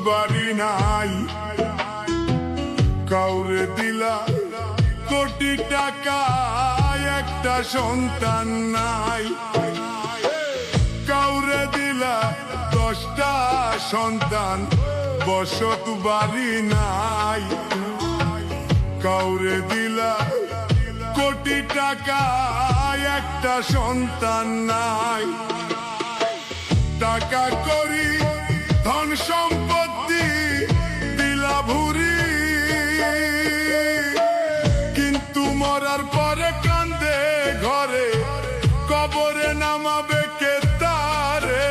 বাড়ি নাই, কাউরে দিলা কোটি টাকা, একটা সন্তান নাই। কাউরে দিলা 10টা সন্তান, বসত বাড়ি নাই। কাউরে দিলা কোটি টাকা, একটা সন্তান নাই। টাকা করি ধন সম্পত্তি দিলা ভুরি, কিন্তু মরার পরে কান্দে ঘরে, কবরে নামাবে কে তারে?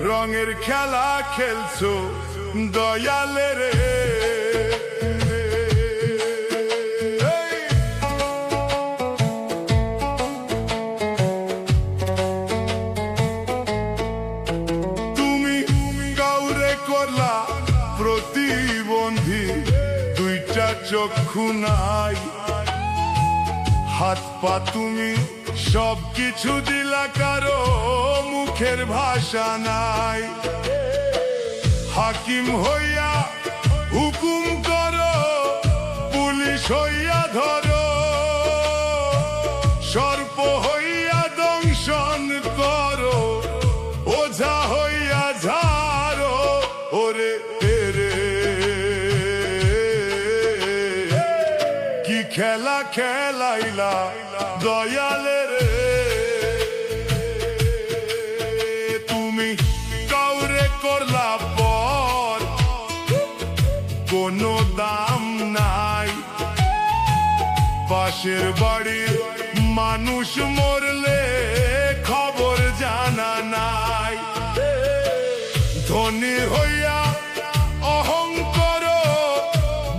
রঙের খেলা খেলছো দয়ালে রে। তুমি কাউরে করলা প্রতিবন্ধী, 2টা চক্ষু নাই। হাত পা তুমি সব কিছু দিলা, কারো মুখের ভাষা নাই। হাকিম হইয়া হুকুম করো, পুলিশ হইয়া ধরো, সর্প হইয়া দংশন করো, ওঝা হইয়া ঝাড়ো। ওরে রে কি খেলা খেলাইলা দয়ালে রে। তুমি কাউরে করলা পর, কোনো দাম নাই। পাশের বাড়ির মানুষ মরলে খবর জানা নাই। ধনী হইয়া অহংকার,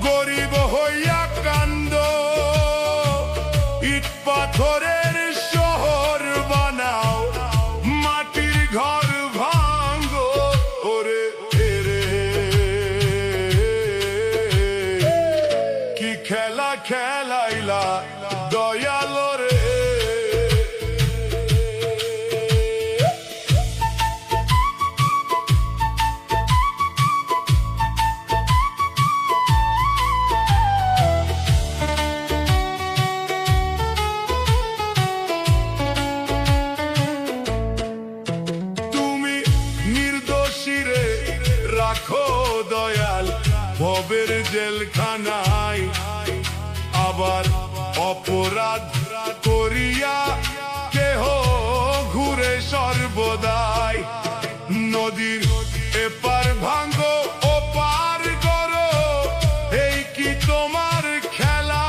গরিব হইয়া কান্দ, ইট পাথরের শহর বানাও, মাটির ঘর ভাঙ্গো। ওরে রে কি খেলা খেলাইলা দয়াল রে। রাখো দয়াল ভবের জেলখানায়, আবার অপরাধ করিয়া কেহ ঘুরে সর্বদাই। নদীর এপার ভাঙ্গো ওপার করো, এই কি তোমার খেলা?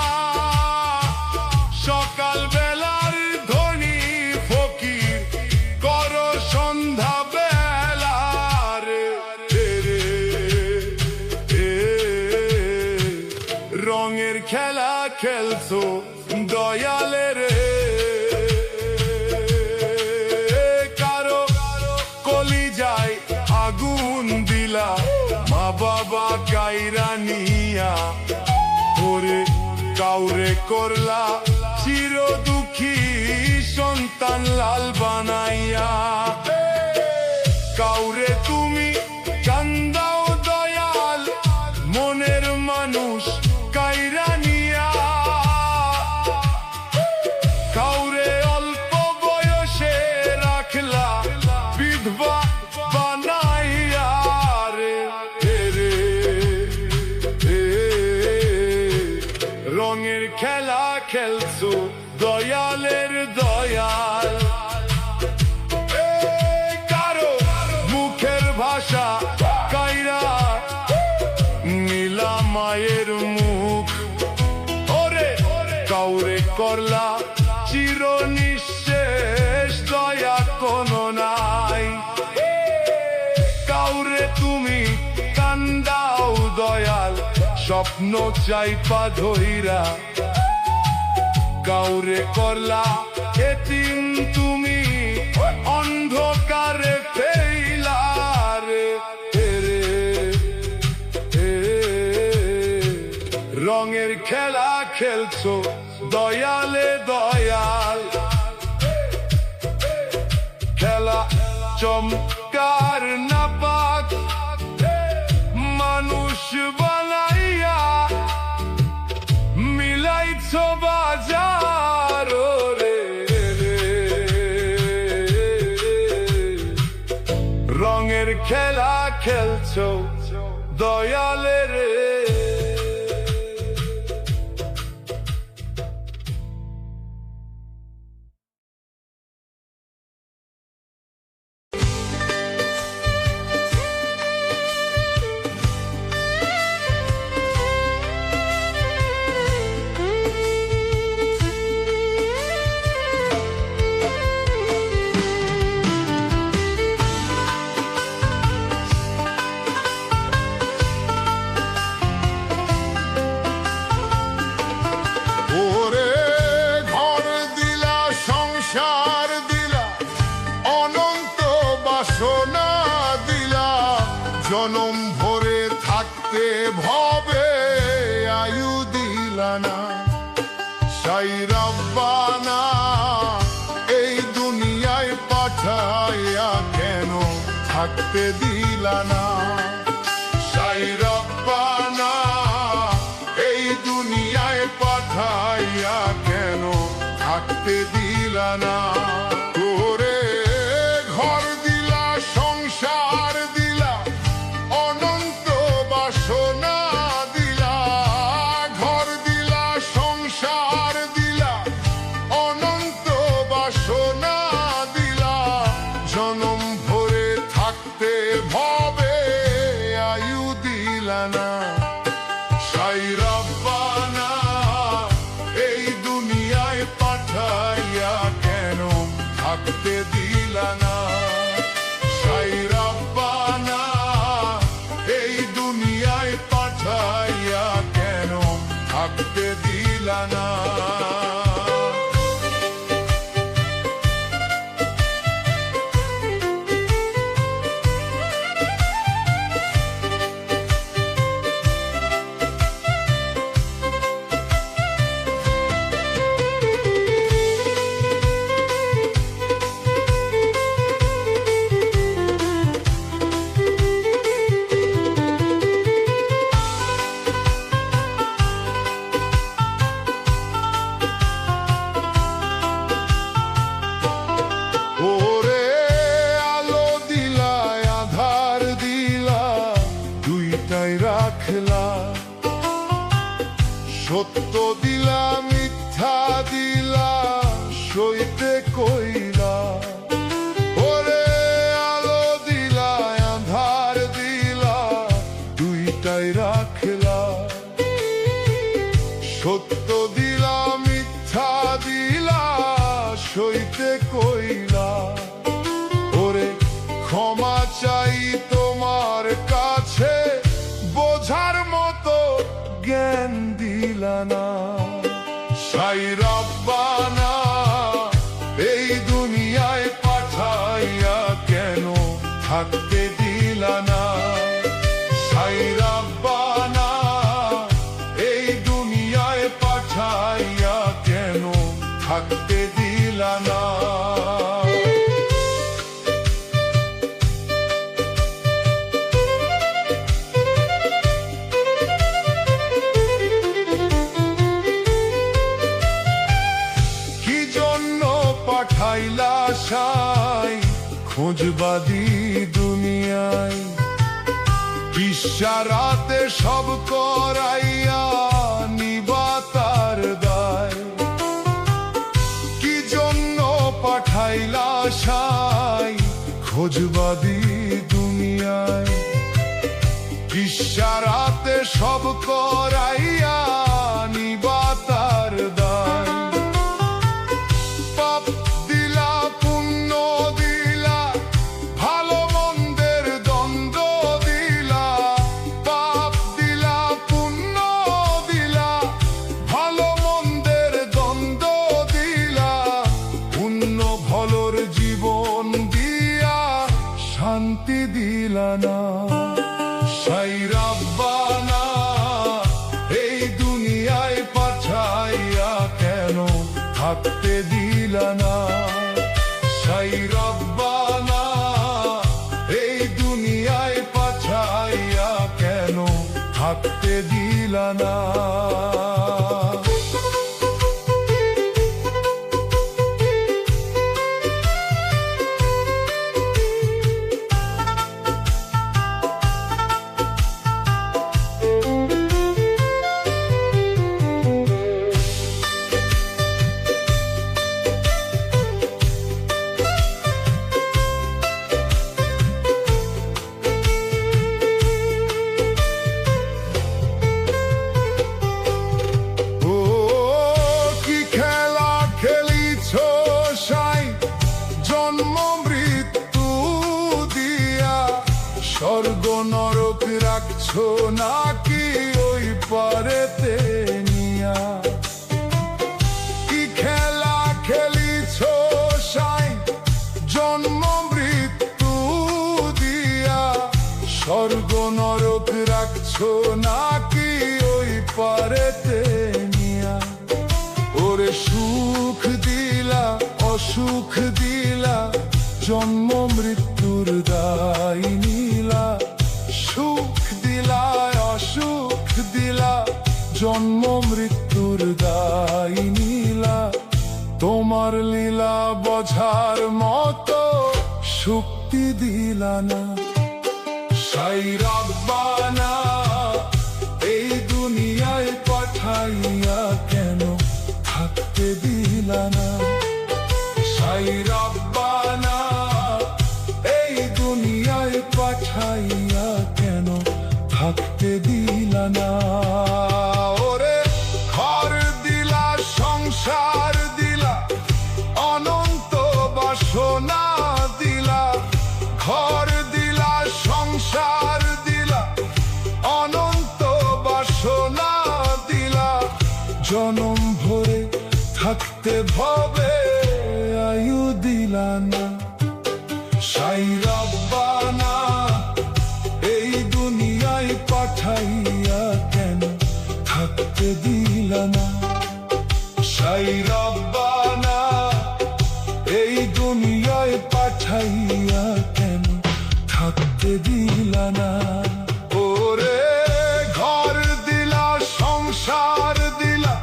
সকাল বেলার ধনী ফকির করো সন্ধ্যা রঙের খেলা খেলছো দয়ালে রে। কারো কলিজায় আগুন দিলা, মা বাবা কাইরা নিয়া। ওরে কাউরে করলা চির দুঃখী, সন্তান লাল বানাইয়া। কাউরে তুমি কান্দাও দয়াল, মনের মানুষ কাইরা নিয়া। কাউরে অল্প বয়সে রাখলা, বিধবা বানাইয়া রে। রঙের খেলা খেলছো দয়ালের দয়াল। কারো মুখের ভাষা কাইরা নীলা মায়ের মুখ। ওরে কাউরে করলা চির নিঃশেষ, দয়া কোনো নাই। কাউরে তুমি কান্দাও দয়াল, স্বপ্ন চাইপা ধইরা। কাউরে করলা এতিম তুমি, অন্ধকারে ফেইলা রে। রঙের খেলা খেলছো দয়ালে দয়াল। খেলা খেলা চমৎকার না পাক মানুষ বানাইয়া মিলাইছ বাজার রে রঙের খেলা খেলছো দয়ালে রে জনম ভরে থাকতে ভবে আয়ু দিলানা সাই রব্বানা এই দুনিয়ায় পাঠাইয়া কেন থাকতে দিলানা সাই রব্বানা এই দুনিয়ায় পাঠাইয়া কেন থাকতে দিলানা তোরে ঘর দিলা সংসার দিলা অনন্ত বাসনা দিলা ঘর দিলা সংসার দিলা অনন্ত বাসনা দিলা জনম ভরে থাকতে ভবে আয়ু দিলানা সাই রব্বানা এই দুনিয়ায় পাঠাইয়া কেন থাকতে দিলানা সাই রব্বানা এই দুনিয়ায় পাঠাইয়া কেন থাকতে দিলানা সত্য দিলা মিথ্যা দিলা সইতে কইলা ওরে আলো দিলা আধার দিলা দুইটাই রাখলা সত্য দিলা মিথ্যা দিলা সইতে কইলা ওরে ক্ষমা চাই তোমার কাছে বোঝার মতো জ্ঞান দিলানা সাই রব্বানা এই দুনিয়ায় পাঠাইয়া কেন থাকতে দিলানা সাই রব্বানা এই দুনিয়ায় পাঠাইয়া কেন থাকতে দিলানা পাঠাইলা সাই খোঁজবাদী দুনিয়ায় ইশারাতে সব করাইয়া নিবা তার দায় কি জন্য পাঠাইলা সাই খোঁজবাদী দুনিয়ায় ইশারাতে সব করাইয়া নিবা তার দায় শান্তি দিলানা সাই রব্বানা এই দুনিয়ায় পাঠাইয়া কেন থাকতে দিলানা সাই রব্বানা নরক রাখছো নাকি ওই পারেতে নিয়া? কি খেলা খেলিছো সাই জন্ম মৃত্যু দিয়া? স্বর্গ নরক রাখছো নাকি ওই পারেতে নিয়া? ওরে সুখ দিলা অসুখ দিলা, জন্ম মৃত্যুর দায় নিলা। সুখ দিলা অসুখ দিলা, জন্ম মৃত্যুর দায় নিলা। তোমার লীলা বোঝার মতো শক্তি দিলা না। সাই রাব্বানা এই দুনিয়ায় পাঠাইয়া কেন থাকতে দিলা না? সাই রাব্বানা এই দুনিয়ায় পাঠাইয়া কেন থাকতে দিলা না? ওরে ঘর দিলা সংসার দিলা, অনন্ত বাসনা দিলা। ঘর দিলা সংসার দিলা, অনন্ত বাসনা দিলা। জনম ভরে থাকতে ভবে আয়ু দিলা না। সাই রাব্বানা এই দুনিয়ায় পাঠাইয়া কেন থাকতে দিলা না? সাই রাব্বানা এই দুনিয়ায় পাঠাইয়া কেন থাকতে দিলা না? ওরে ঘর দিলা সংসার দিলা,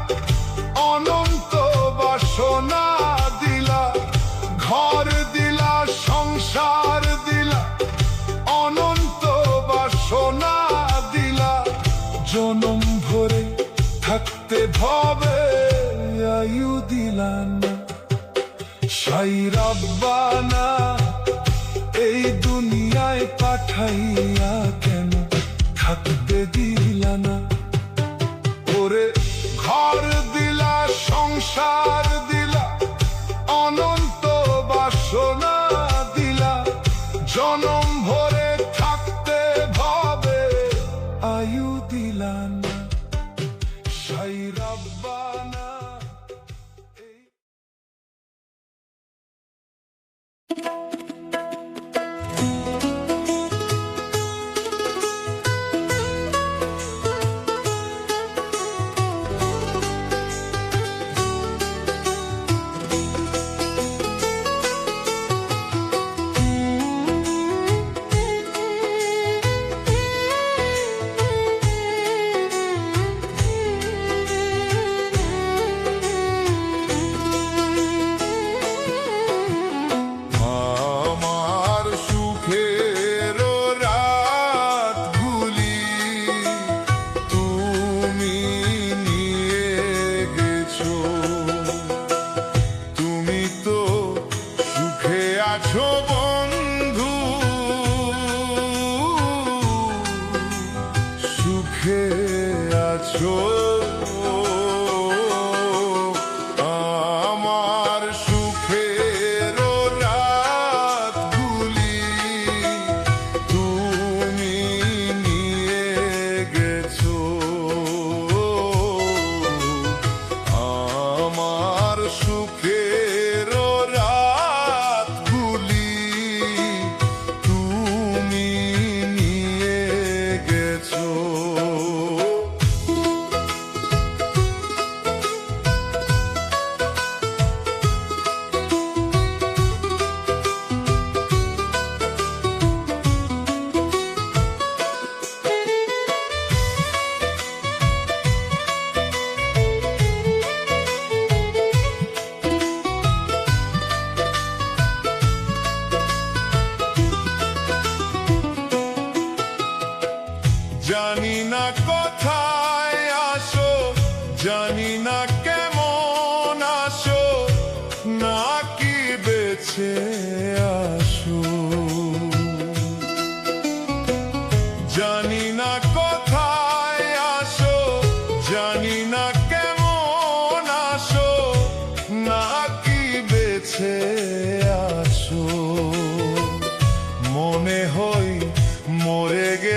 অনন্ত বাসনা দিলা। ঘর দিলা সংসার দিলা, অনন্ত বাসনা দিলা। জনম ভরে থাকতে ভবে আয়ু দিলা না। সাই রাব্বানা এই দুনিয়ায় পাঠাইয়া কেন থাকতে দিলা না? ওরে ঘর দিলা সংসার দিলা, অনন্ত বাসনা দিলা। জনম ভরে থাকতে ভবে আয়ু দিলা না। সাই রাব্বানা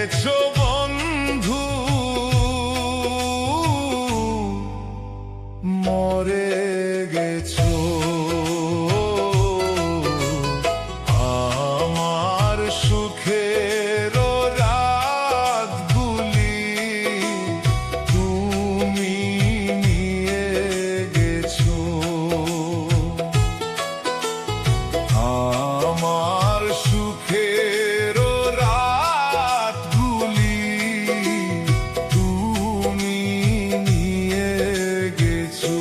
গেছো বন্ধু, মরে গেছো আমার সুখের রাতগুলি তুমি নিয়ে গেছো আমার সুখের রাতগুলি তুমি নিয়ে গেছো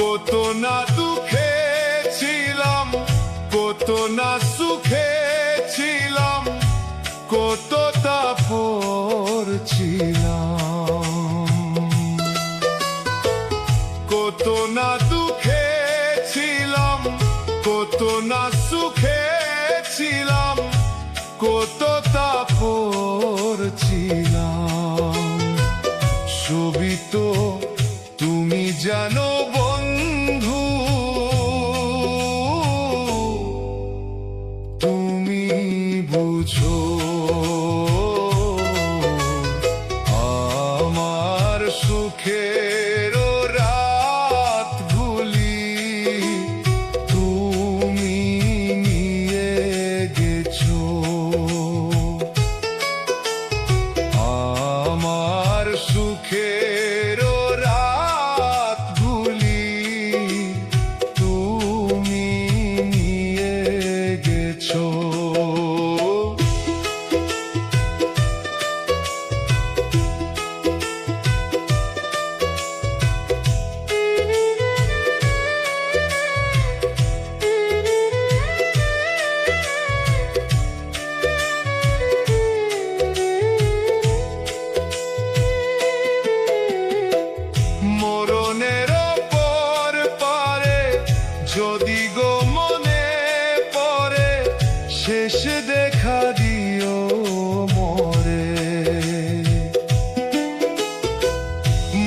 কত না দুঃখে ছিলাম, কত না সুখে ছিলাম, কত তাপর ছিলাম কত না দুঃখে ছিলাম, কত না সুখে ছিলাম, কত তাপর ছিলাম সবই তো তুমি জানো বন্ধু, তুমি বুঝো আমার সুখের রাতগুলি তুমি নিয়ে গেছো আমার সুখের রাতগুলি তুমি নিয়ে গেছো মরণের পর পারে যদি গো মনে পড়ে, শেষ দেখা দিও মরে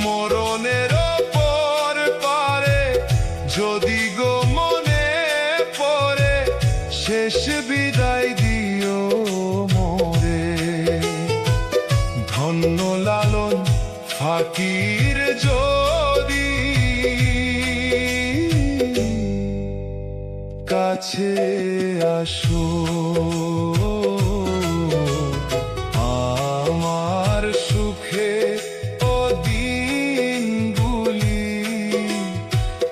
মরণের পর পারে যদি গো মনে পড়ে, শেষ বিদায় দিও মরে ধন্য লালন ফাকির যদি কাছে আসো আমার সুখে ও দিনগুলি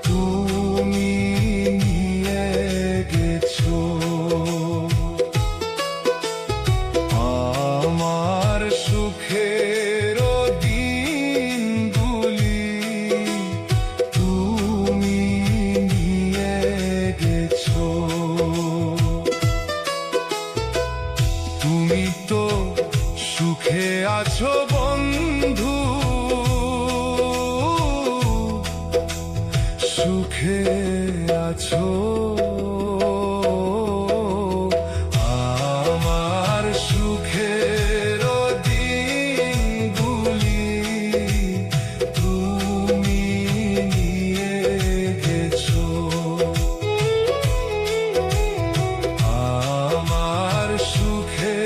তুমি নিয়ে গেছো আমার সুখের দিনগুলি তুমি নিয়ে গেছো তুমি তো সুখে আছো বন্ধু, সুখে আছো আমার সুখের দিনগুলি তুমি নিয়ে গেছো আমার সুখে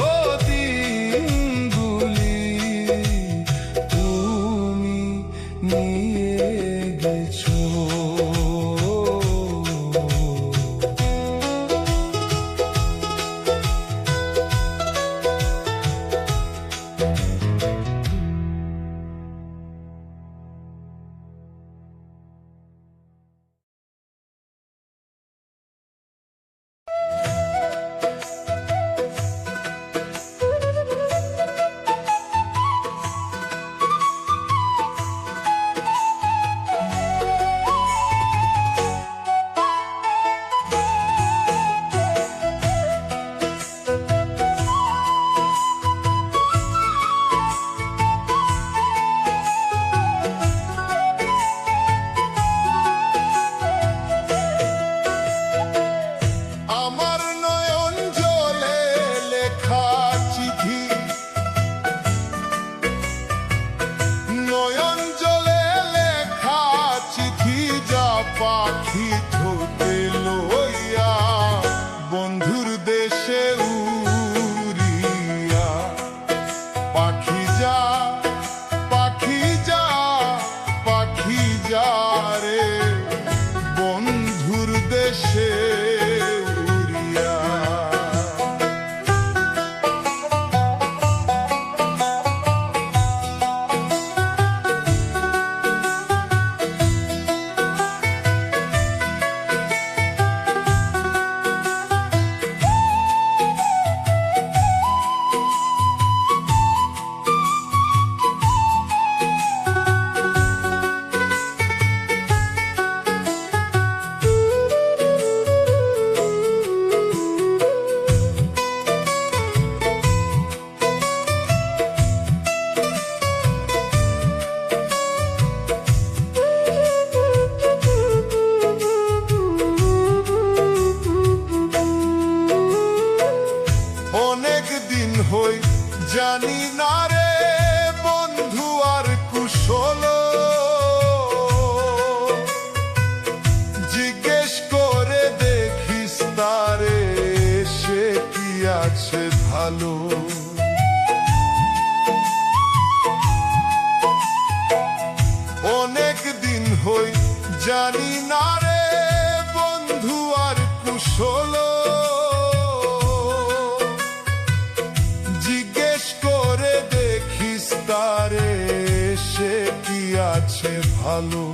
ও দিনগুলি তুমি নিয়ে গেছো হই জানি না রে বন্ধু আর কুশল, জিজ্ঞেস করে দেখিস তারে সে কি আছে ভালো। অনেক দিন হই জানি না রে বন্ধু আর কুশল, জিজ্ঞেস করে দেখিস তারে সে কি আছে ভালো।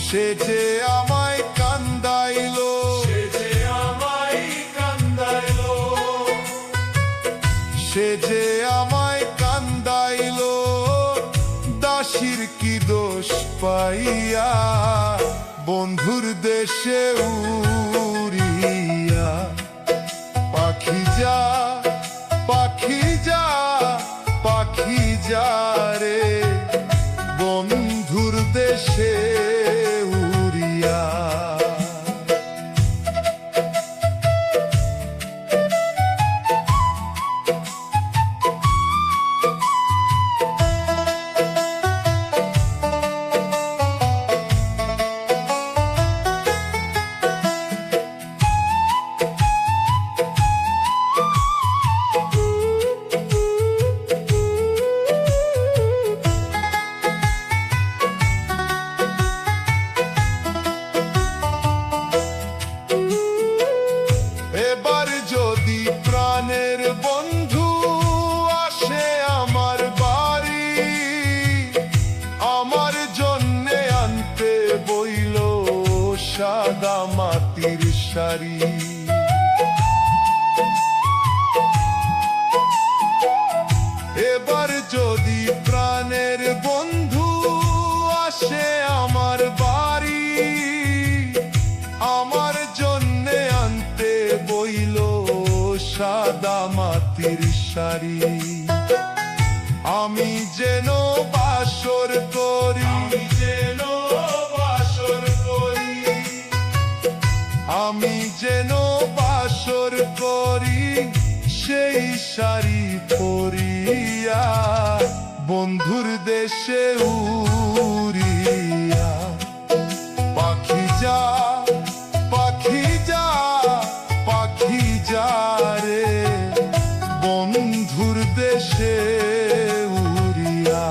সে যে আমায় কান্দাইলো, সে যে আমায় কান্দাইলো, সে যে আমায় কান্দাইলো, দাসীর কি দোষ পাইয়া বন্ধুর দেশে উড়িয়া। পাখি যা পাখি যা পাখি যা রে বন্ধুর দেশে উড়িয়া। এবার যদি প্রাণের বন্ধু আসে আমার বাড়ি, আমার জন্যে আনতে বইল সাদা মাটির শাড়ি। এবার যদি প্রাণের বন্ধু আসে আমার বাড়ি, আমার জন্যে আনতে বইল সাদা মাটির শাড়ি। আমি যেন বাসর করি, আমি যেন বাসর করি, আমি যেন বাসর করি সেই শাড়ি পরিয়া বন্ধুর দেশে উড়িয়া। পাখি যা পাখি যা পাখি যা রে বন্ধুর দেশে উড়িয়া।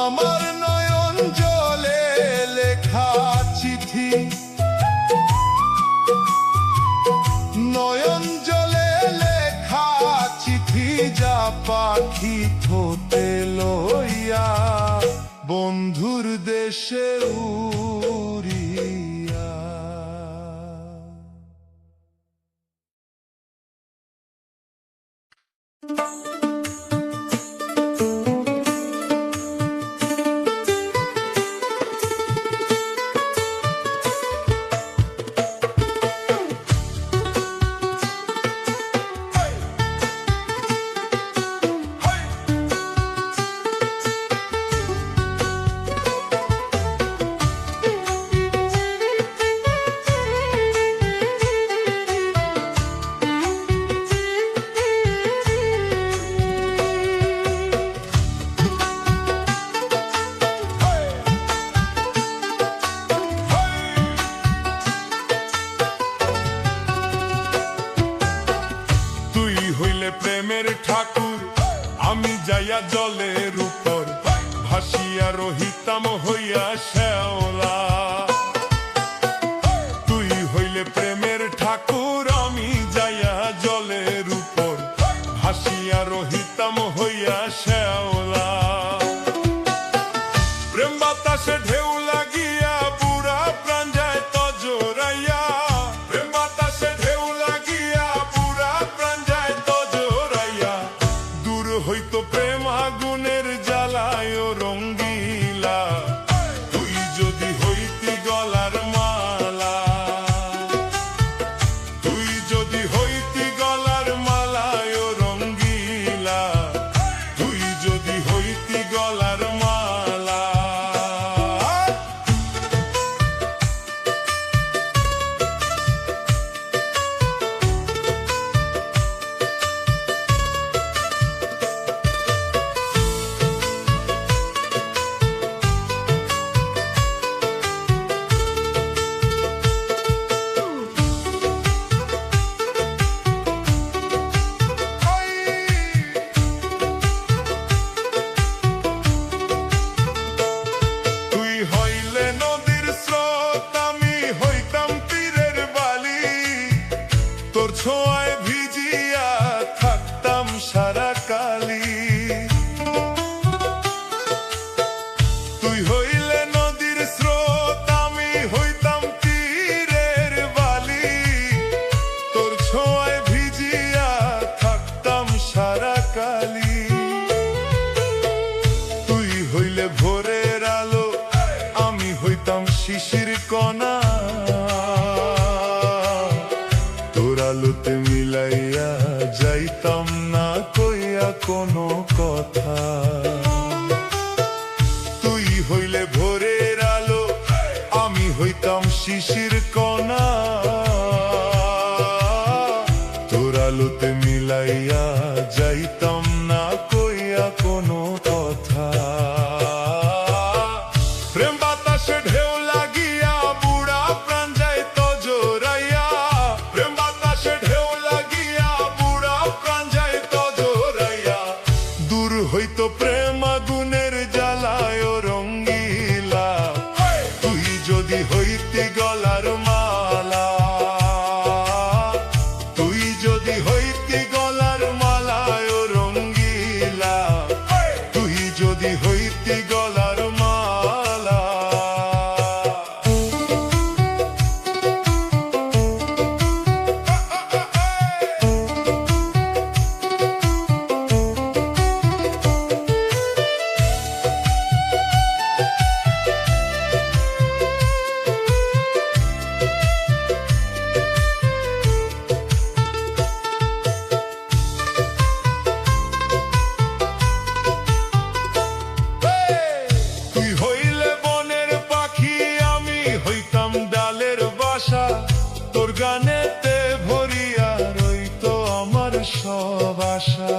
আমার নয়ন জলে লেখা চিঠি, নয়ন জলে লেখা চিঠি যা পাখি থোতে লইয়া বন্ধুর দেশে উড়িয়া। প্রেমের ঠাকুর আমি যাইয়া জলের উপর ভাসিয়া রহিতাম হইয়া শ্যাওলা। তুই হইলে প্রেমের ঠাকুর আমি যাইয়া জলের উপর ভাসিয়া রহিতাম হইয়া শ্যাওলা। প্রেম বাতাসে ঢেউ লাগিয়া বুড়া প্রাণ যায় তজরাইয়া, প্রেম বাতাসে ঢেউ লাগিয়া বুড়া প্রাণ যায় তজরাইয়া। দূর হইতো প্রেম আগুনের জ্বালায় রঙ্গিলা, তুই যদি হইতি গলার মালা, তুই যদি তোর ছোঁয়ায় ভিজিয়া থাকতাম সারা কালি। তুই হইলে নদীর স্রোত, আমি হইতাম তীরের বালি। তোর ছোঁয়ায় ভিজিয়া থাকতাম সারা কালি। তুই হইলে ভোরের আলো, আমি হইতাম শিশির কণা। তোর আলোতে মিলাইয়া যাইতাম না কইয়া কোনো কথা। তুই হইলে ভোরের আলো, আমি হইতাম শিশির কণা। তোর আলোতে মিলাইয়া যাইতাম না কইয়া কোনো কথা। প্রেম বাতাসে ঢেউ লাগিয়া বুড়া প্রাণ যাইত জোরাইয়া। প্রেম বাতাসে ঢেউ লাগিয়া বুড়া প্রাণ যাইত জোরাইয়া। দূর হইতো প্রেম আগুনের জ্বালায় রঙ্গিলা। তুই যদি হইতি গলার মালা, তুই যদি হইতি গলার মালায় রঙ্গিলা। তুই যদি হইতি গলার মালা। তুই হইলে বনের পাখি, আমি হইতাম ডালের বাসা। তোর গানেতে ভরিয়া রইতো আমার সব আশা।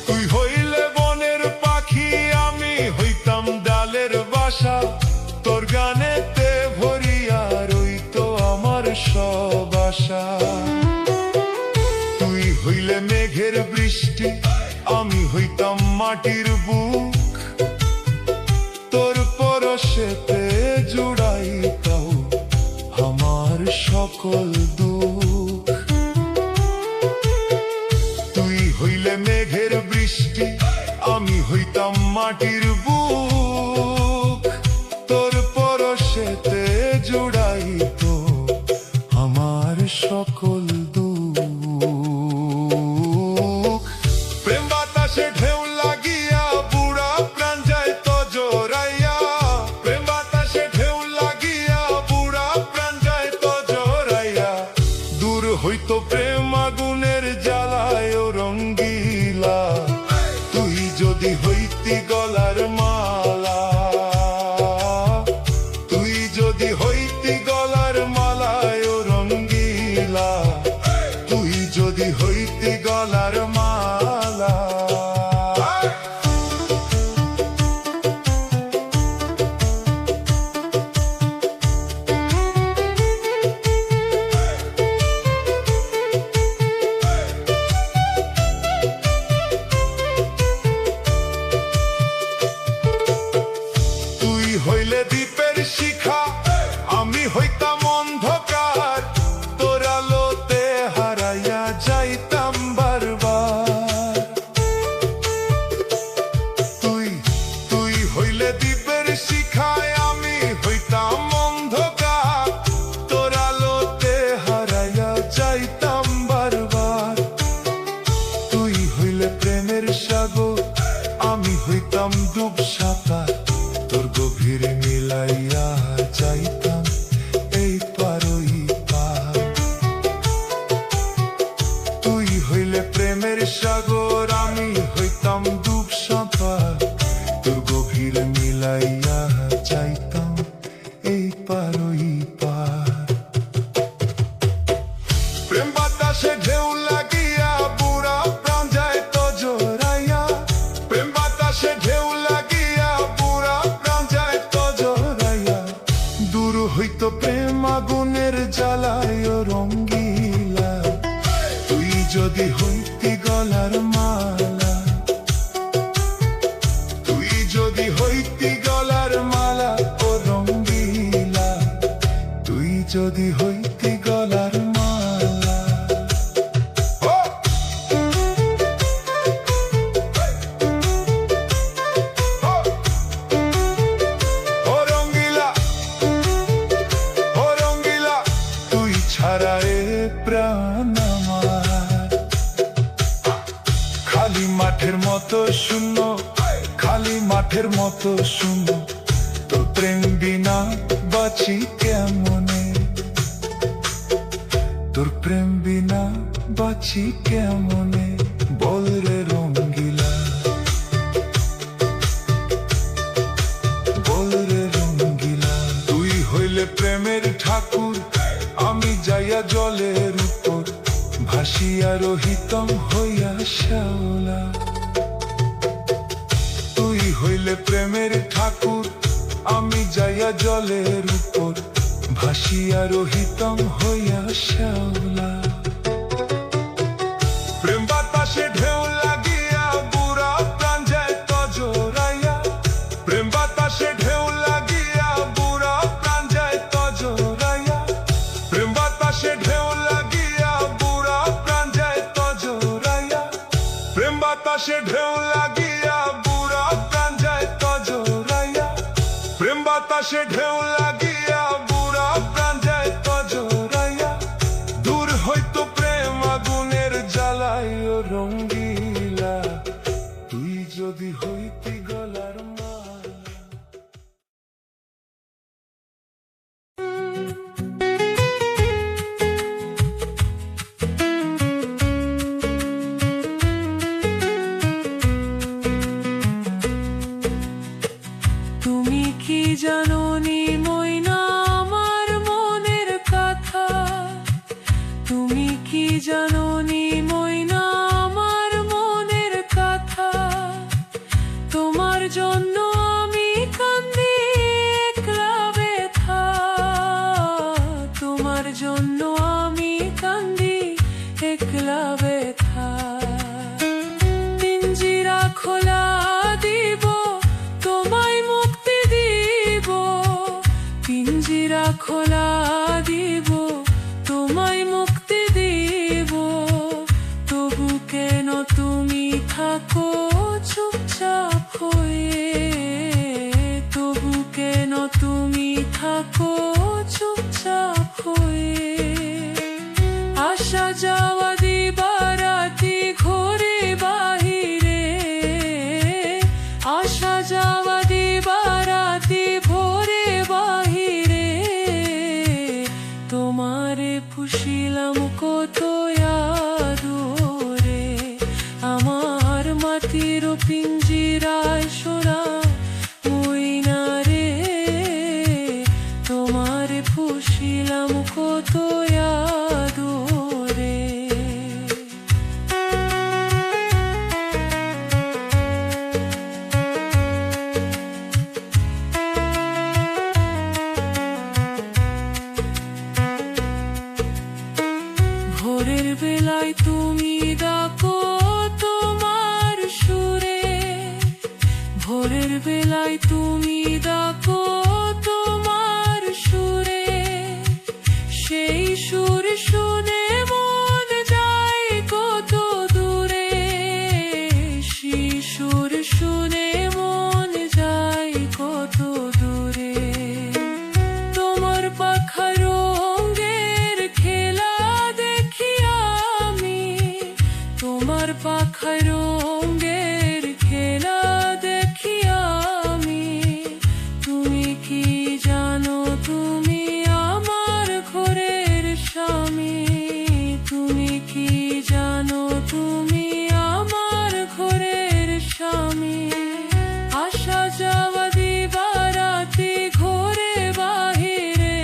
তুই হইলে বনের পাখি, আমি হইতাম ডালের বাসা। তোর গানেতে ভরিয়া রইতো আমার সব আশা। তুই হইলে মেঘের বৃষ্টি, আমি হইতাম মাটির বুক। তোর পরশেতে জুড়াইতাও আমার সকল দুঃখ। তুই হইলে মেঘের বৃষ্টি, আমি হইতাম মাটির বুক। তোর পরশেতে জুড়াইতো আমার সকল দুঃখ। প্রেম বাতাসে ঢেউ লাগিয়া বুড়া প্রাণ যাইত জোরাইয়া। প্রেম বাতাসে ঢেউ লাগিয়া বুড়া প্রাণ যাইত জোরাইয়া। দূর হইতো প্রেম আগুনের জ্বালায় রঙ্গিলা। তুই যদি হইতি গলার মালা, তুই যদি হইতি গলার মালায় রঙ্গিলা। তুই যদি হইতি গলার মালা। তুই হইলে দ্বীপের শিখা, আমি হইতাম অন্ধকার। তোর আলোতে হারাইয়া যাইতাম বারবার। তুই হইলে দ্বীপের শিখায়, আমি হইতাম অন্ধকার। তোর আলোতে হারাইয়া যাইতাম বারবার। তুই হইলে প্রেমের সাগর, আমি হইতাম ডুব সাঁতার। তোর গভীর মিলাইয়া যাইতাম এই পার ওই পার। তুই হইলে প্রেমের সাগর, আমি হইতাম ডুব সাঁতার। তোর গভীর মিলাইয়া যাইতাম এই পার ওই পার। প্রেম বাতাসে ঢেউ লাগিয়া বুড়া প্রাণ যাইত জোরাইয়া। প্রেম বাতাসে ঢেউ লাগিয়া বুড়া প্রাণ যাইত জোরাইয়া। দূর হইতো প্রেম আগুনের জ্বালায় রঙ্গিলা। তুই যদি হইতি গলার মালা, তুই যদি হইতি গলার মালা ও রঙ্গিলা। তুই যদি হইতি গলার মালা। ও রঙ্গিলা, ও রঙ্গিলা, তুই ছাড়া এ প্রাণ আমার খালি মাঠের মতো শূন্য, খালি মাঠের মতো শূন্য। তোর প্রেম বিনা বাঁচি কেমনে, তোর প্রেম বিনা বাঁচি কেমনে, বল রে রঙ্গিলা, বল রে রঙ্গিলা। তুই হইলে প্রেমের ঠাকুর, আমি যাইয়া জলের উপর, ভাসিয়া রহিতম হইয়া শ্যাওলা। তুই হইলে প্রেমের ঠাকুর, আমি যাইয়া জলের উপর, ভাসিয়া রহিতম হইয়া শ্যাওলা। প্রেম বাতাসে ঢেউ লাগিয়া বুড়া প্রাণ যায় তজরাইয়া, প্রেম বাতাসে ঢেউ লাগিয়া বুড়া প্রাণ যায় তজরাইয়া, প্রেম বাতাসে ঢেউ লাগিয়া বুড়া প্রাণ যায় তজরাইয়া, প্রেম বাতাসে ঢেউ লাগিয়া বুড়া প্রাণ যায় তজরাইয়া, প্রেম বাতাসে ঢেউ লাগিয়া বুড়া প্রাণ যায় তজরাইয়া। দূর হইতো প্রেম আগুনের জ্বালায় ও রঙ্গিলা, তুই যদি হইতি গলার মালা। তুমি কি জানো নি ময়না আমার মনের কথা, তুমি কি জানো নি ময়না আমার মনের কথা। তোমার জন্য আমি কান্দি একলা ব্যথা, তোমার জন্য আমি কান্দি একলা ব্যথা। পিঞ্জিরা খোলা দিব তোমায় মুক্তি দিব, পিঞ্জিরা খোলা দিব তোমায় মুক্তি দিব। তবু কেন তুমি থাকো চুপচাপ হয়ে, তবু কেন তুমি থাকো চুপচাপ হয়ে। আসা যাওয়া দিবারাতি ঘরে বাহিরে, আসা যাওয়া দিবারাতি ভোরে বাহিরে। তোমারে পুষিলাম কত আদরে, আমার মাটির পিঞ্জিরায় সোনা ময়না রে। তোমারে পুষিলাম কত আদরে। ভোরের বেলায় তুমি ডাকো তোমার সুরে, ভোরের বেলায় তুমি ডাকো তোমার সুরে। সেই সুর শুনে মন যায় কত দূরে, সেই সুর শুনে মন যায় কত দূরে। তোমার পাখা রঙের খেলা দেখি আমি, তোমার পাখা রঙের খেলা দেখি আমি। তুমি কি জানো তুমি আমার ঘরের স্বামী, তুমি কি জানো তুমি আমার ঘরের স্বামী। আসা যাওয়া দিবারাতি ঘরে বাহিরে,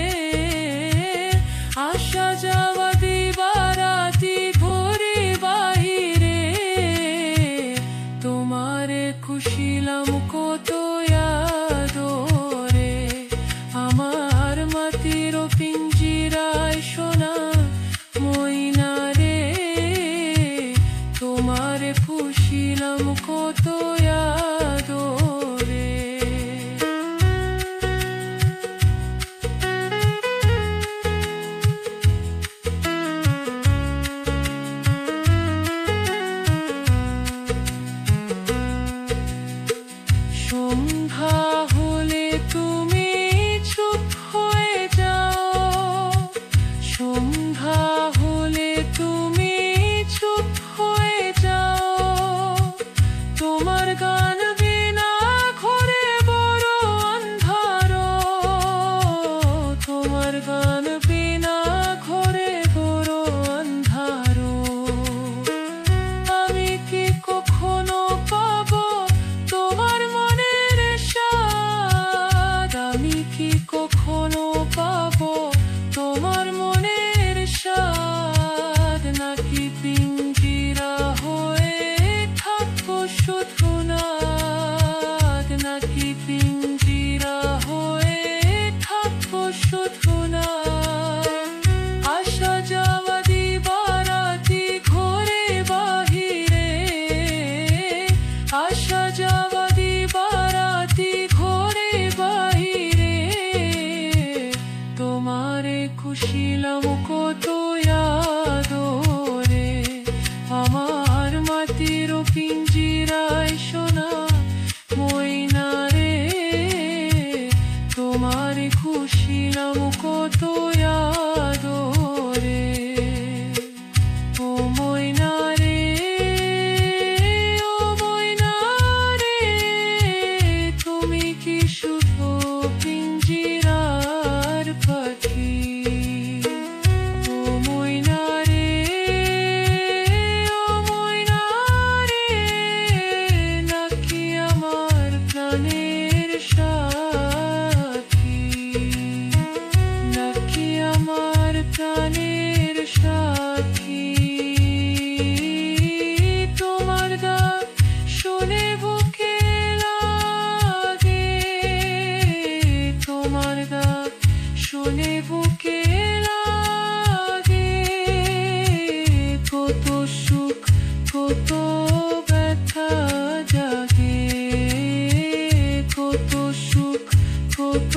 আসা যাওয়া দিবারাতি ঘরে বাহিরে। তোমারে খুশিলাম কত আদরে, আমার মাটির পিঞ্জিরায় সোনা ময়না রে। তোমারে খুশিলাম কত আদরে। খুশিলাম কত আদরে আমার মাটির পিঞ্জিরায় সোনা ময়না রে তোমার খুশিলাম কত আদরে ও ময়না রে ও ময়না রে তুমি কি শুধু পিঞ্জিরার পাখি ও ময়না রে ও ময়না রে নাকি আমার প্রাণের সাথী নাকি আমার প্রাণের সাথী তোমার ডাক শুনে বুকে লাগে তোমার ডাক শুনে বুকে লাগে কত সুখ কত ব্যথা জাগে কত সুখ কত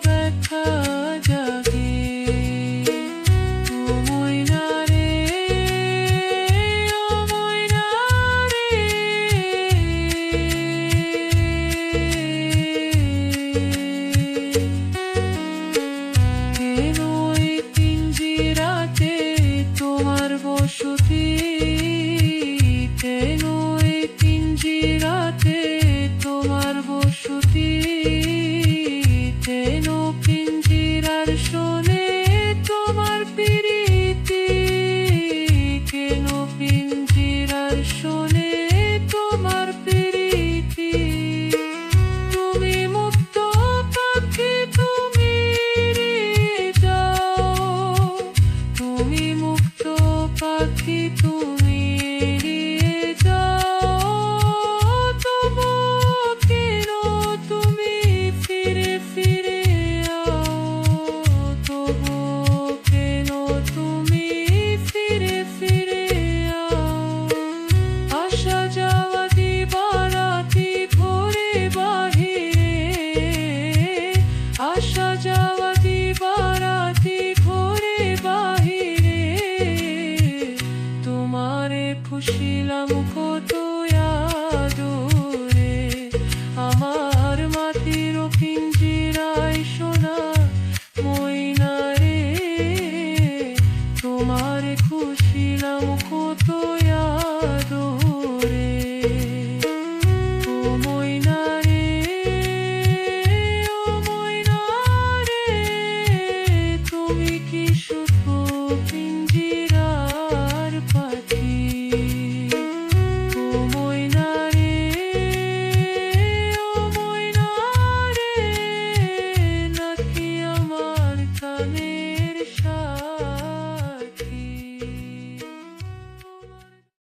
ব্যথা জাগে ও ময়না রে ও ময়না রে কেন এই পিঞ্জিরাতে তোমার বসতি কেন এই পিঞ্জিরাতে তোমার বসতি কেন পিঞ্জিরার শোনে তোমার প্রীতি কেন পিঞ্জিরার শোনে তোমার প্রীতি তুমি মুক্ত পাখি তুমি উড়ে যাও তুমি